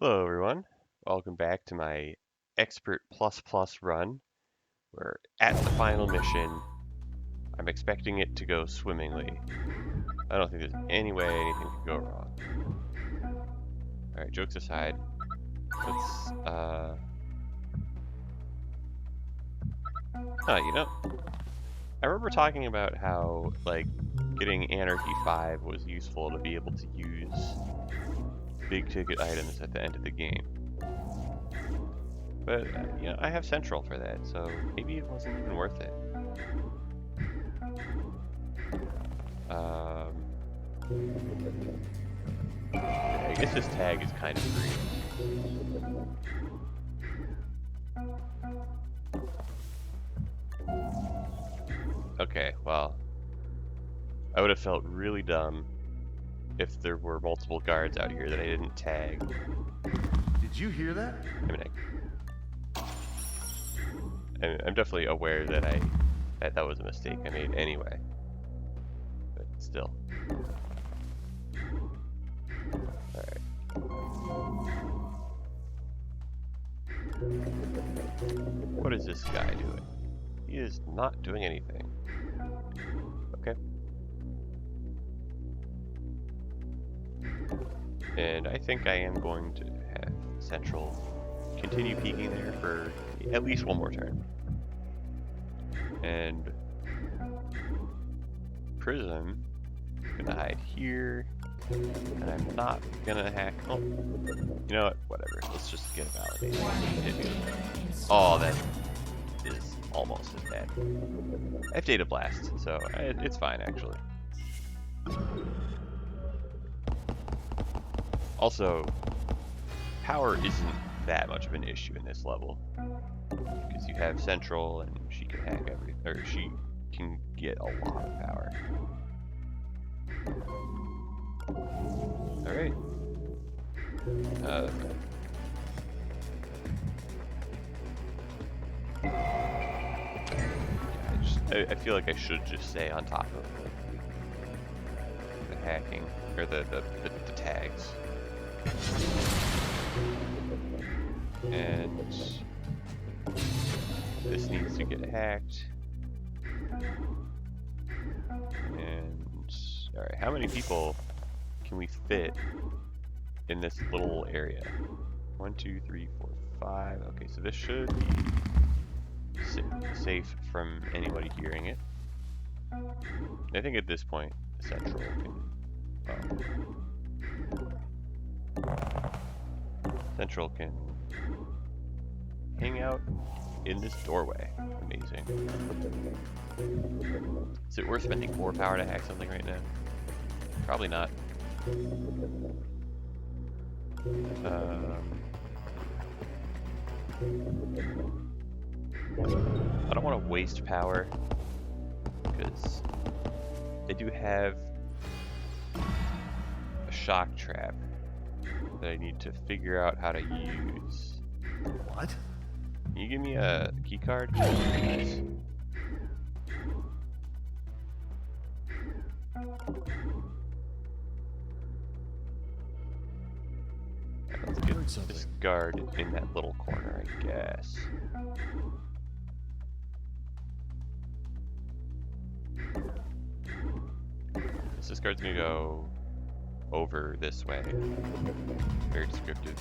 Hello everyone, welcome back to my Expert Plus Plus run. We're at the final mission. I'm expecting it to go swimmingly. I don't think there's any way anything could go wrong. Alright, jokes aside, let's, I remember talking about how, like, getting Anarchy 5 was useful to be able to use big ticket items at the end of the game. But, I have Central for that, so maybe it wasn't even worth it. I guess this tag is kind of free. Okay, well, I would have felt really dumb if there were multiple guards out here that I didn't tag. Did you hear that? I mean, I'm definitely aware that that was a mistake I made anyway. But still. Alright. What is this guy doing? He is not doing anything. Okay. And I think I am going to have Central continue peeking there for at least one more turn. And Prism is gonna hide here, and I'm not gonna hack. Oh, you know what? Whatever. Let's just get a validation. Oh, that is almost as bad. I have Data Blast, so it's fine actually. Also, power isn't that much of an issue in this level because you have Central and she can hack she can get a lot of power. All right. I feel like I should just stay on top of the hacking or the tags. And this needs to get hacked. And alright, how many people can we fit in this little area? 1, 2, 3, 4, 5. Okay, so this should be safe from anybody hearing it. I think at this point, Central can hang out in this doorway. Amazing. Is it worth spending 4 power to hack something right now? Probably not. I don't want to waste power because they do have a shock trap that I need to figure out how to use. What? Can you give me a key card? Please? Let's get this guard in that little corner, I guess. So this guard's gonna go over this way. Very descriptive.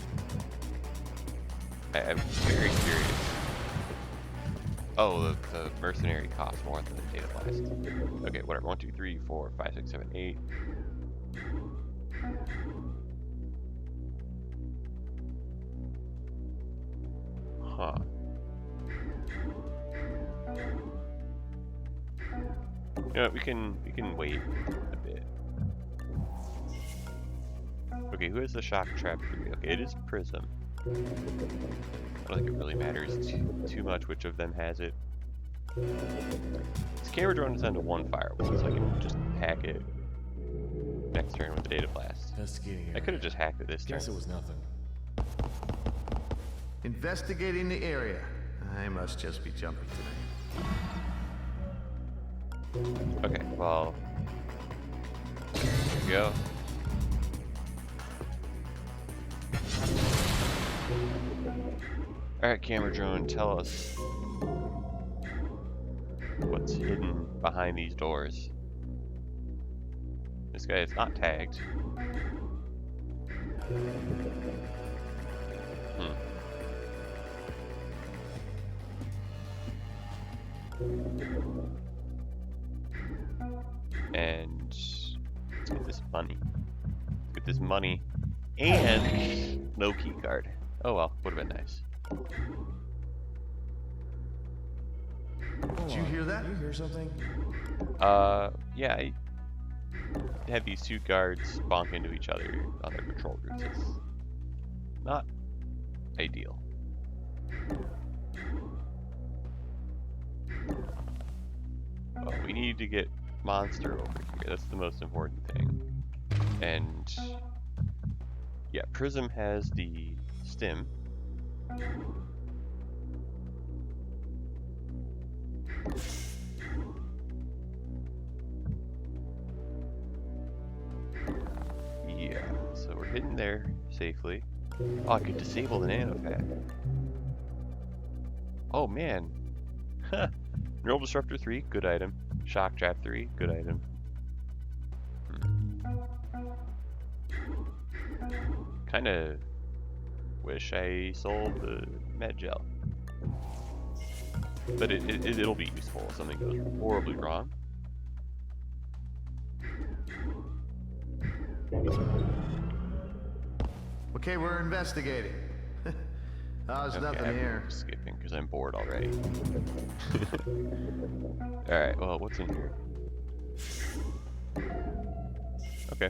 I'm very curious. Oh, the mercenary costs more than the data blast. Okay, whatever. 1, 2, 3, 4, 5, 6, 7, 8. Huh. You know what, we can wait a bit. Okay, who has the shock trap 3? Okay, it is Prism. I don't think it really matters too much which of them has it. This camera drone is down to 1 firewall, so I can just hack it next turn with the data blast. Investigating area. I could have just hacked it this turn. Guess it was nothing. Investigating the area. I must just be jumping tonight. Okay, well, there we go. Alright, camera drone, tell us what's hidden behind these doors. This guy is not tagged. And let's get this money. Let's get this money and no key card. Oh well, would have been nice. Did you hear that? You hear something? Yeah, I had these two guards bonk into each other on their patrol routes. It's not ideal. Well, we need to get Monster over here. That's the most important thing. And yeah, Prism has the stim. Yeah, so we're hidden there safely. Oh, I could disable the nano pad. Oh man. Huh. Neural Disruptor 3, good item. Shock Trap 3, good item. Kinda wish I sold the med gel. But it'll be useful if something goes horribly wrong. Okay, we're investigating. There's nothing I'm here. skipping because I'm bored already. Alright, well, what's in here? Okay.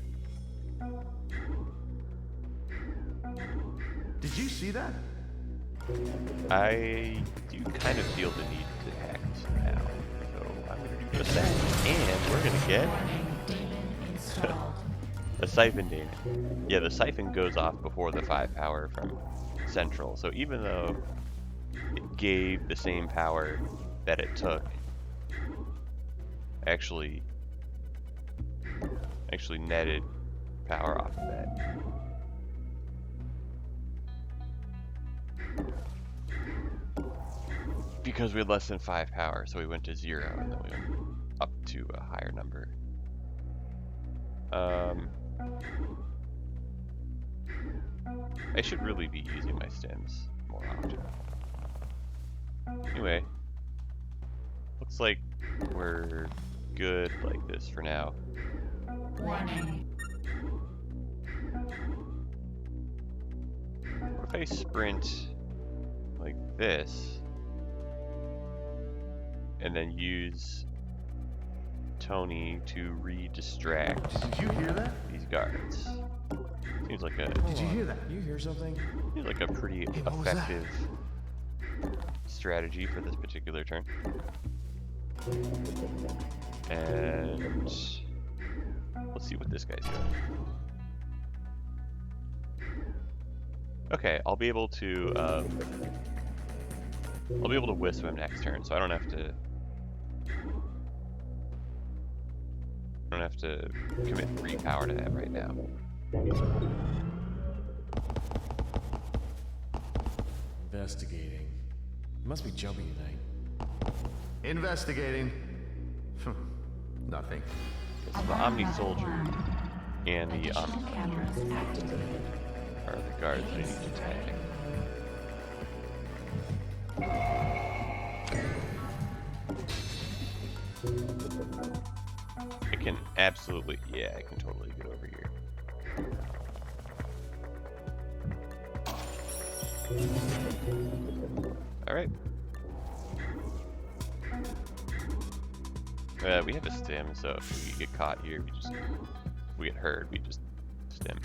Did you see that? I do kind of feel the need to hack this now. So I'm going to do just that. And we're going to get a siphon daemon. Yeah, the siphon goes off before the 5 power from Central. So even though it gave the same power that it took, actually netted power off of that. Because we had less than 5 power, so we went to 0 and then we went up to a higher number. I should really be using my stims more often. Anyway, looks like we're good like this for now. Warning. What if I sprint like this and then use Tony to re-distract Did you hear that? these guards? Seems like a Did you hear that? You hear something? seems like a pretty what was that? effective strategy for this particular turn. And let's see what this guy's doing. Okay, I'll be able to wisp him next turn, so I don't have to commit 3 power to that right now. Investigating. You must be jumpy tonight. Investigating. Nothing. It's the Omni Soldier and the Additional Omni cameras activated. are the guards that I need to tag. I can absolutely, yeah, I can totally get over here. Alright. We have a stim, so if we get caught here, if we get hurt, we just stim.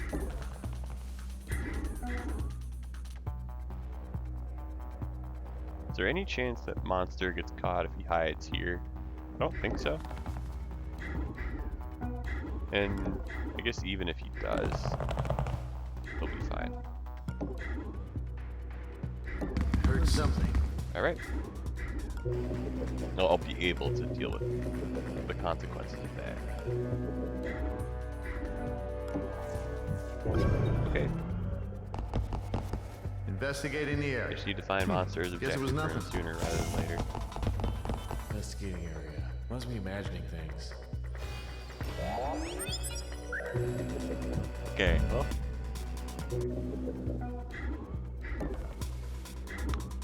Is there any chance that Monster gets caught if he hides here? I don't think so. And I guess even if he does, he'll be fine. Heard something. Alright. I'll be able to deal with the consequences of that. Okay. Investigating the I area. just need to find monsters Guess it objective was rooms nothing. sooner rather than later. Investigating area. Must be imagining things. Okay. Well,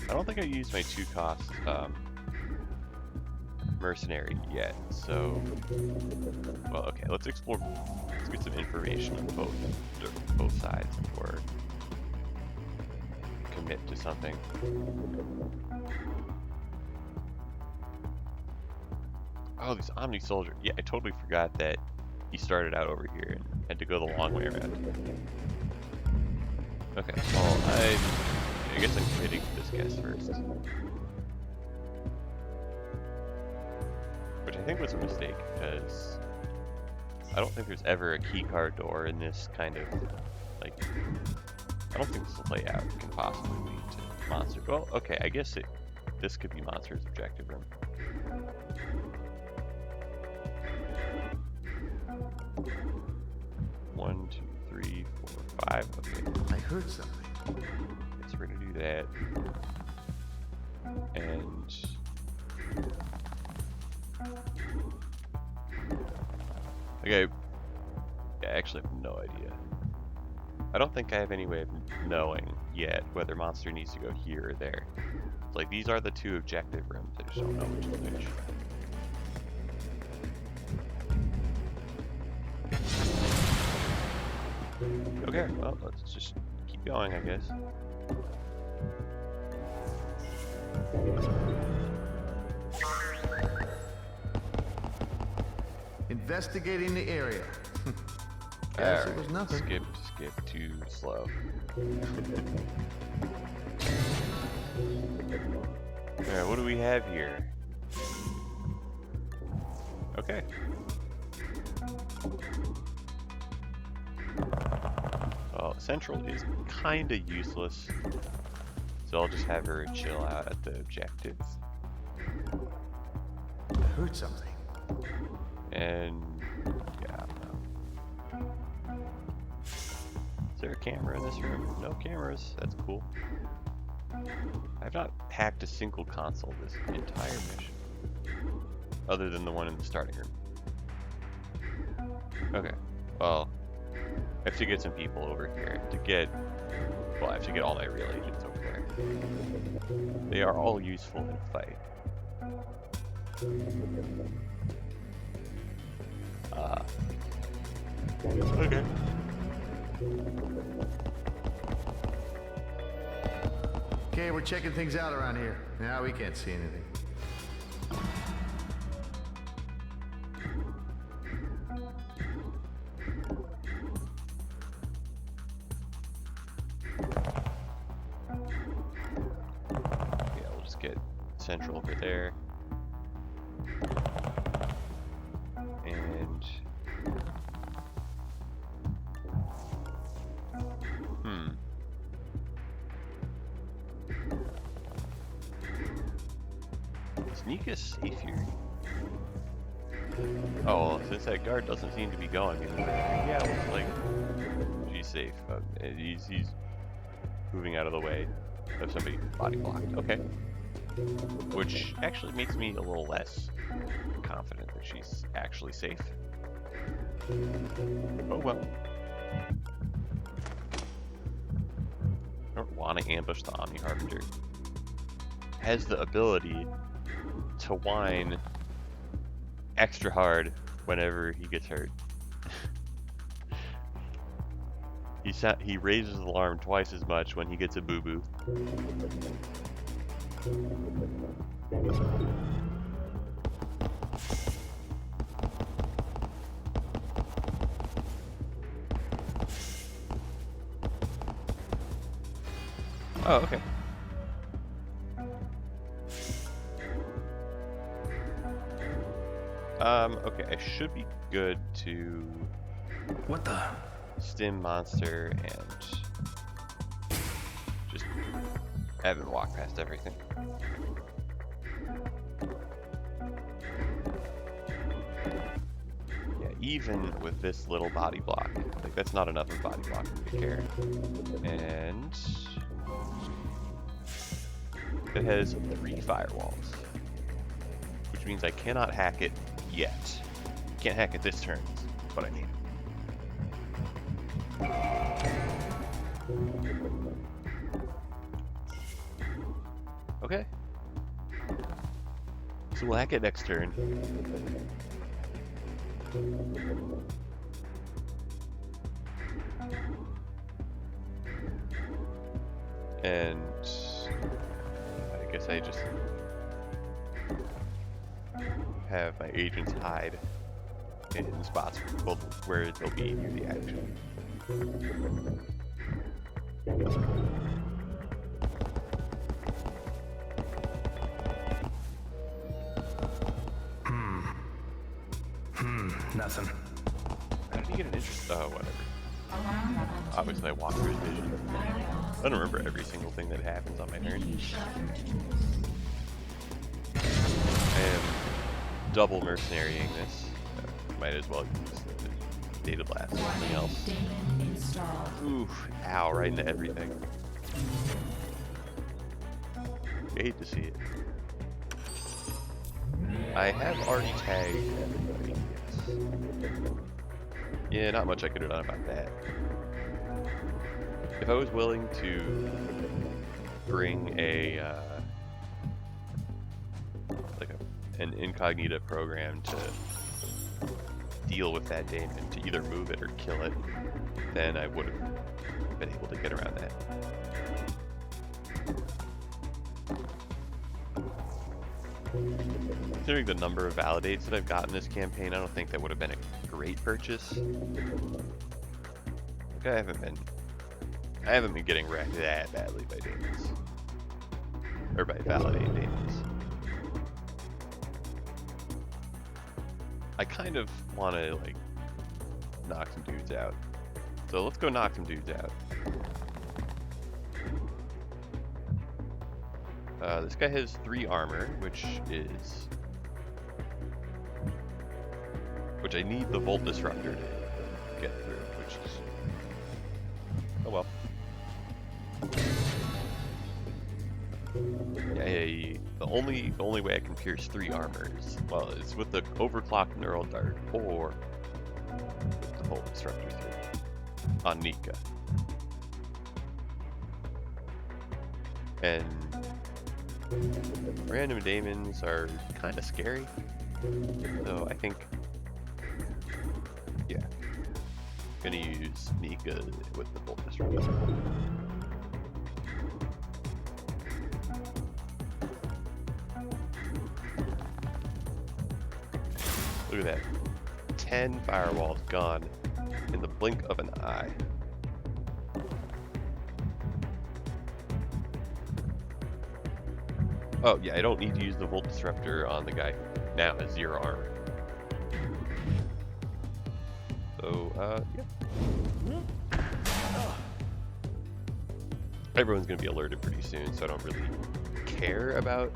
I don't think I used my 2-cost mercenary yet, so well, okay, let's explore. Let's get some information on both sides before we commit to something. Oh, these Omni soldier. Yeah, I totally forgot that he started out over here and had to go the long way around. Okay, well, I guess I'm committing to this guess first. Which I think was a mistake, because I don't think there's ever a keycard door in this kind of, like, I don't think this layout can possibly lead to monster. Well, okay, I guess this could be monster's objective room. One, two, three, four, five. Okay. I heard something. Guess we're gonna do that. And okay, yeah, I actually have no idea. I don't think I have any way of knowing yet whether monster needs to go here or there. It's like these are the 2 objective rooms. I just don't know which is which. Okay, well, let's just keep going, I guess. Investigating the area. Guess it was nothing. Skip, too slow. Alright, what do we have here? Okay. Well, Central is kinda useless, so I'll just have her chill out at the objectives. I heard something. And yeah, I don't know. Is there a camera in this room? No cameras. That's cool. I've not hacked a single console this entire mission, other than the one in the starting room. Okay, well, I have to get some people over here to get. Well, I have to get all my real agents over there. They are all useful in a fight. Okay. Okay, we're checking things out around here. Now we can't see anything. Yeah, we'll just get Central over there. And Sneak is safe here. Oh, well, since that guard doesn't seem to be going anywhere, yeah, it looks like she's safe. He's moving out of the way of somebody body blocked. Okay. Which actually makes me a little less confident that she's actually safe. Oh well. I don't want to ambush the Omni Harbinger. Has the ability to whine extra hard whenever he gets hurt. He raises the alarm twice as much when he gets a boo-boo. Oh, okay. Okay, I should be good to What the? stim monster and just have him walk past everything. Yeah, even with this little body block, like that's not enough of a body block for me to care. And that has 3 firewalls, which means I cannot hack it yet. Can't hack it this turn, is what I mean. Okay. So we'll hack it next turn. And I guess I just have my agents hide in spots where they'll be near the action. Nothing. How did he get an interest? Oh, whatever. Alarm level 2. Obviously, I walk through his vision. I don't remember every single thing that happens on my turn. I am double mercenarying this. Might as well use the data blast or something else. Daemon installed. Oof, ow, right into everything. I hate to see it. I have already tagged everybody, yes. Yeah, not much I could have done about that. If I was willing to bring an incognita program to deal with that daemon, to either move it or kill it, then I would have been able to get around that. Considering the number of validates that I've gotten this campaign, I don't think that would have been a great purchase. Like, I haven't been getting wrecked that badly by daemons. Or by validated daemons. I kind of want to, like, knock some dudes out. So let's go knock some dudes out. This guy has 3 armor, which I need the Volt Disruptor to get through, which is... Oh well. Yeah, the only way I can pierce 3 armor is, well, it's with the overclocked neural dart or with the Volt Disruptor 3 on Nika. And random daemons are kind of scary, so I think, yeah, I'm gonna use Nika with the Volt Disruptor. Look at that. 10 firewalls gone in the blink of an eye. Oh, yeah, I don't need to use the Volt Disruptor on the guy who now has 0 armor. So, yeah. Everyone's gonna be alerted pretty soon, so I don't really care about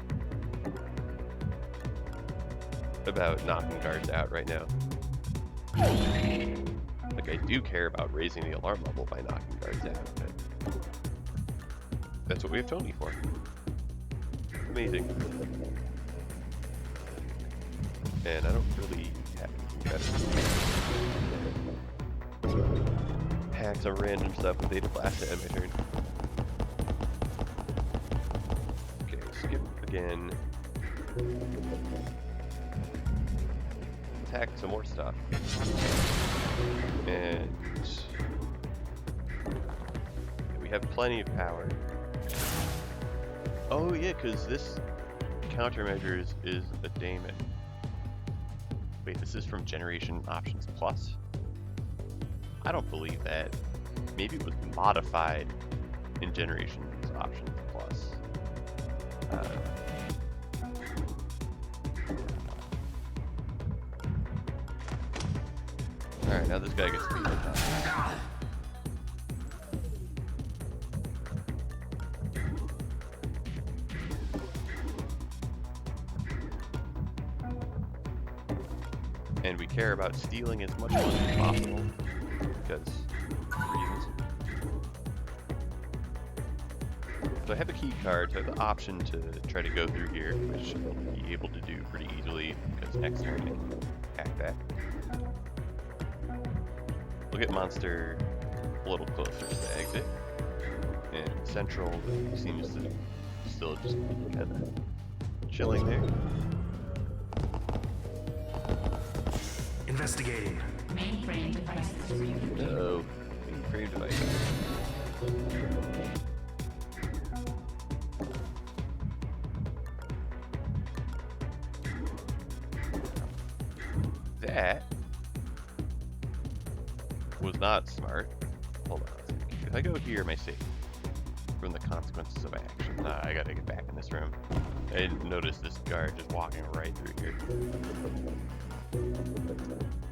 knocking guards out right now. Like, I do care about raising the alarm level by knocking guards out, but that's what we have Tony for. Amazing. And I don't really have anything better. Hack some random stuff with Data Blast to end my turn. Okay, skip again. Attack some more stuff. And we have plenty of power. Oh yeah, because this countermeasures is a daemon. Wait, this is from Generation Options Plus? I don't believe that. Maybe it was modified in Generation Options Plus. Alright, now this guy gets beat up. And we care about stealing as much money as possible, because reasons. So I have a key card, so I have the option to try to go through here, which I'll be able to do pretty easily because next turn I can hack that. We'll get monster a little closer to the exit. And central seems to still just kind of chilling there. Investigating. Mainframe devices rebooting. Uh-oh. Mainframe device. That was not smart. Hold on a second. If I go here, am I safe from the consequences of my action? Nah, I gotta get back in this room. I didn't notice this guard just walking right through here.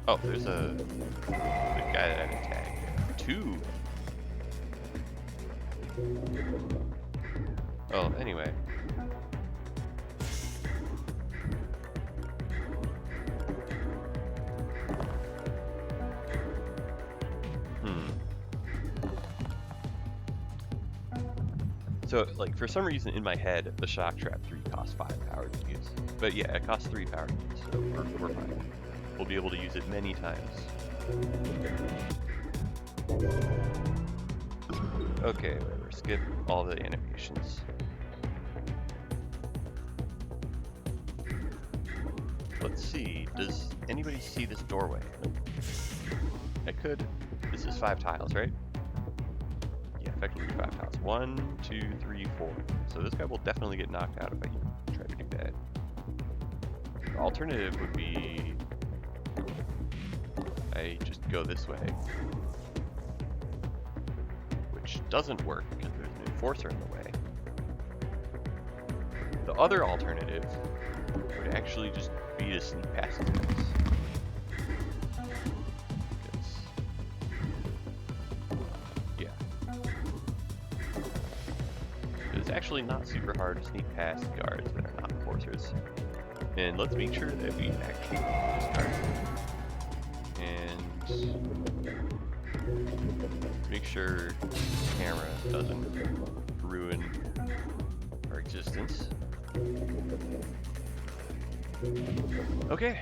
Oh, there's the guy that I attacked. Two. Oh, anyway. So, like, for some reason in my head, the Shock Trap 3 costs 5 power to use. But yeah, it costs 3 power to use, so we're fine. We'll be able to use it many times. Okay, whatever. Skip all the animations. Let's see. Does anybody see this doorway? I could. This is 5 tiles, right? Yeah, effectively 5 tiles. 1, 2, 3, 4. So this guy will definitely get knocked out if I try to do that. The alternative would be I just go this way, which doesn't work because there's an enforcer in the way. The other alternative would actually just be to sneak past these guys. Yeah. It's actually not super hard to sneak past guards that are not enforcers. And let's make sure that we actually discard them. And make sure the camera doesn't ruin our existence. Okay,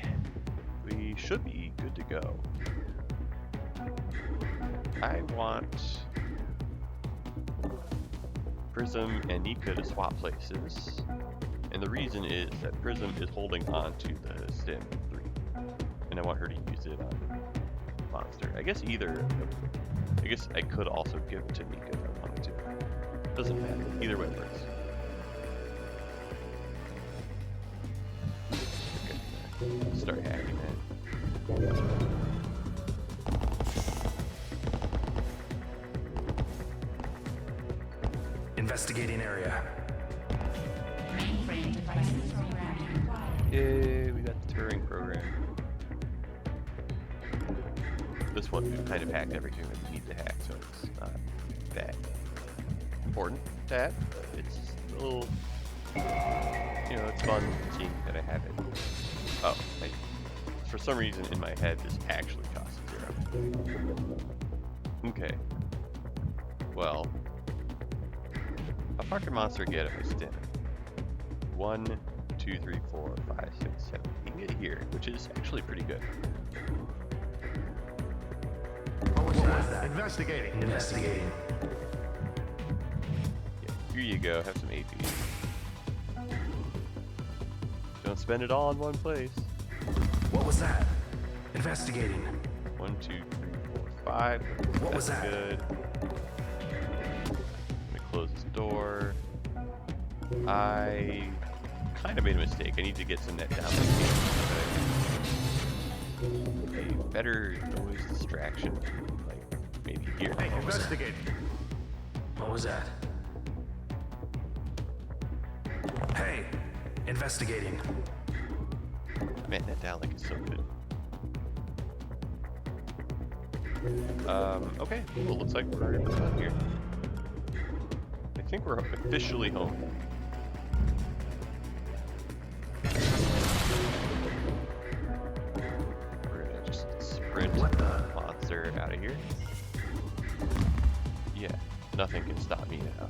we should be good to go. I want Prism and Nika to swap places, and the reason is that Prism is holding on to the stim 3, and I want her to use it on monster. I guess I guess I could also give it to Nika if I wanted to. Doesn't matter. Either way works. Okay. Start hacking that. Investigating area. Mainframe devices programming required. Yay, we got the Turing program. This one we've kind of hacked everything that we need to hack, so it's not that important that, but it's a little, you know, it's fun seeing that I have it. Oh, for some reason in my head this actually costs 0. Okay. Well, how far can monster get if I stim? 1, 2, 3, 4, 5, 6, 7. He can get here, which is actually pretty good. What was that? Investigating. Investigating. Yeah, here you go. Have some AP. Don't spend it all in one place. What was that? Investigating. 1, 2, 3, 4, 5. What was That's that? good. Let me close this door. I kind of made a mistake. I need to get some net down. A better noise distraction, like maybe here. Hey, investigating. What was that? Hey, investigating. Man, that downlink is so good. Okay, well, looks like we're done here. I think we're officially home. We're gonna just sprint What the? monster out of here. Yeah, nothing can stop me now.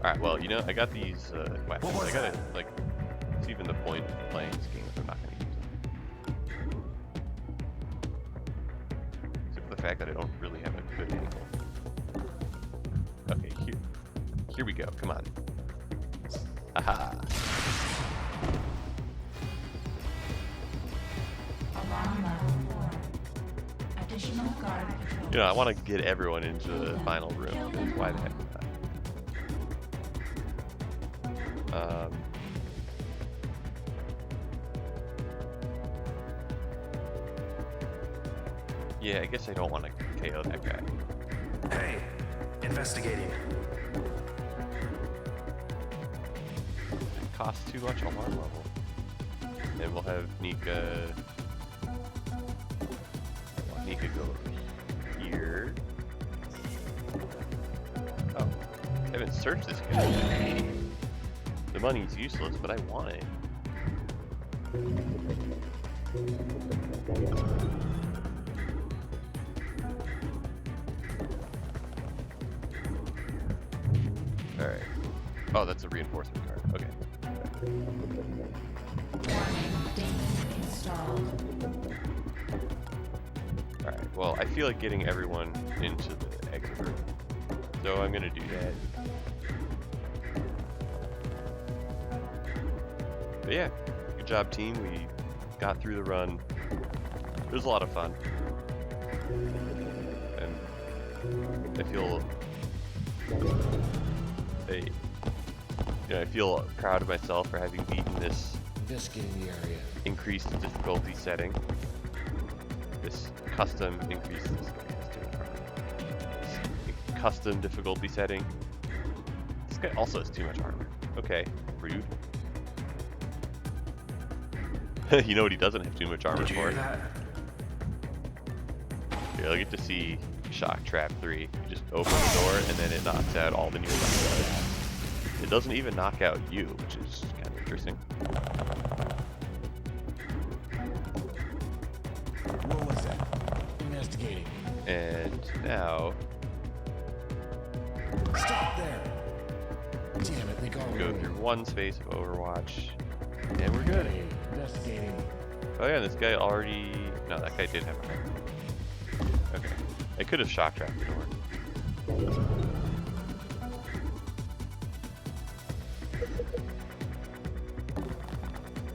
Alright, well, you know, I got these weapons. What was I gotta, that? like, it's even the point of playing this game if I'm not gonna use them. Except for the fact that I don't really have a good angle. Okay, here we go, come on. Haha. Alarm level 4. Additional guard patrol. You know, I want to get everyone into the final room. That's why the heck not. Yeah, I guess I don't want to KO that guy. Hey, investigating. It costs too much alarm level. And we'll have Nika. Nika go here. Oh, I haven't searched this guy. The money's useless, but I want it. Alright. Oh, that's a reinforcement card. Okay. Daemon installed. Alright, well, I feel like getting everyone into the exit room. So I'm gonna do that. But yeah, good job, team. We got through the run. It was a lot of fun. And I feel... I feel proud of myself for having beaten this Investigating the area. increased difficulty setting. This custom increased custom difficulty setting. This guy also has too much armor. Okay, rude. You know what he doesn't have too much armor Did you for? hear that? Here, I get to see Shock Trap 3. You just open the door and then it knocks out all the nearby guards. It doesn't even knock out you, which is kind of interesting. What was that? Investigating. And now, Stop there! Damn it, they got go away. through one space of Overwatch, and we're good. Hey, investigating. Oh yeah, this guy already... No, that guy did have a hammer. Okay. I could have shock trapped the door.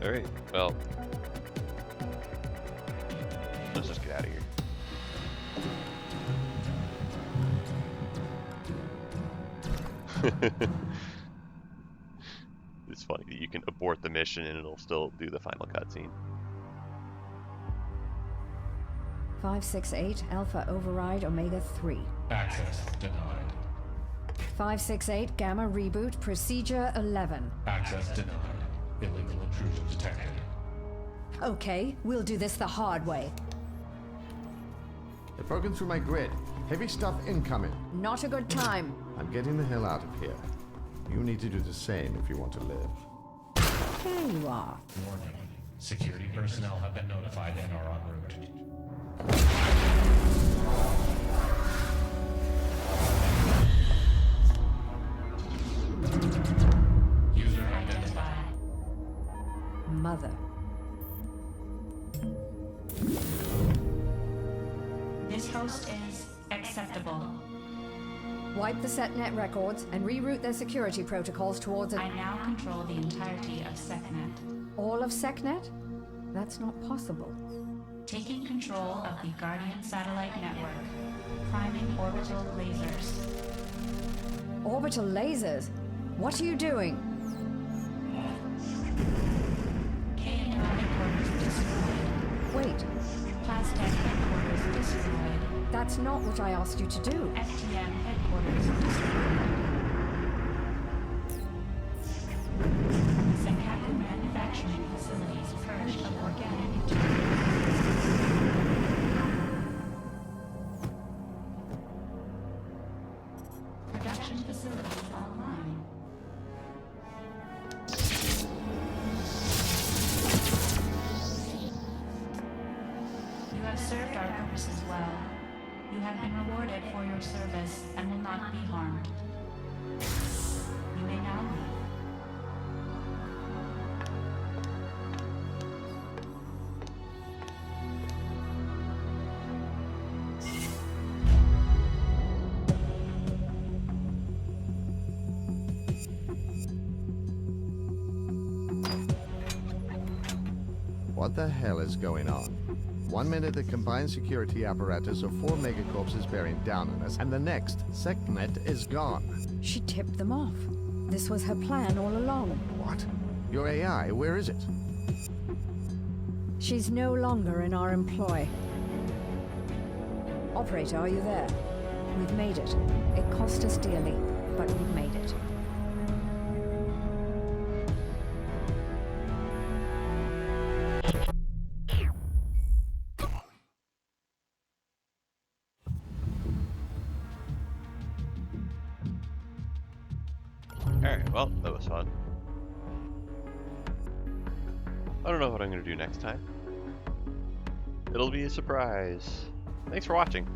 Alright, well... Let's just get out of here. It's funny that you can abort the mission and it'll still do the final cutscene. 568 Alpha Override Omega 3. Access denied. 568 Gamma Reboot Procedure 11. Access denied. Illegal intrusion detected. Okay, we'll do this the hard way. They've broken through my grid. Heavy stuff incoming. Not a good time. I'm getting the hell out of here. You need to do the same if you want to live. There you are. Warning. Security personnel have been notified and are en route. User identified. Mother. This host is acceptable. Wipe the SetNet records and reroute their security protocols towards I now control the entirety of SecNet. all of SecNet? That's not possible. Taking control of the Guardian satellite network. Priming orbital lasers. Orbital lasers? What are you doing? KNR headquarters destroyed. Wait, Plastech headquarters destroyed. that's not what I asked you to do. FTM headquarters destroyed. Senkaku manufacturing facilities purged of organic materials. Production facilities online. You have served our purposes well. You have been rewarded for your service and will not be harmed. You may now leave. What the hell is going on? 1 minute the combined security apparatus of 4 megacorps is bearing down on us, and the next, SecNet is gone. She tipped them off. This was her plan all along. What? Your AI, where is it? She's no longer in our employ. Operator, are you there? We've made it. It cost us dearly, but we've made it. Alright, well, that was fun. I don't know what I'm going to do next time. It'll be a surprise. Thanks for watching.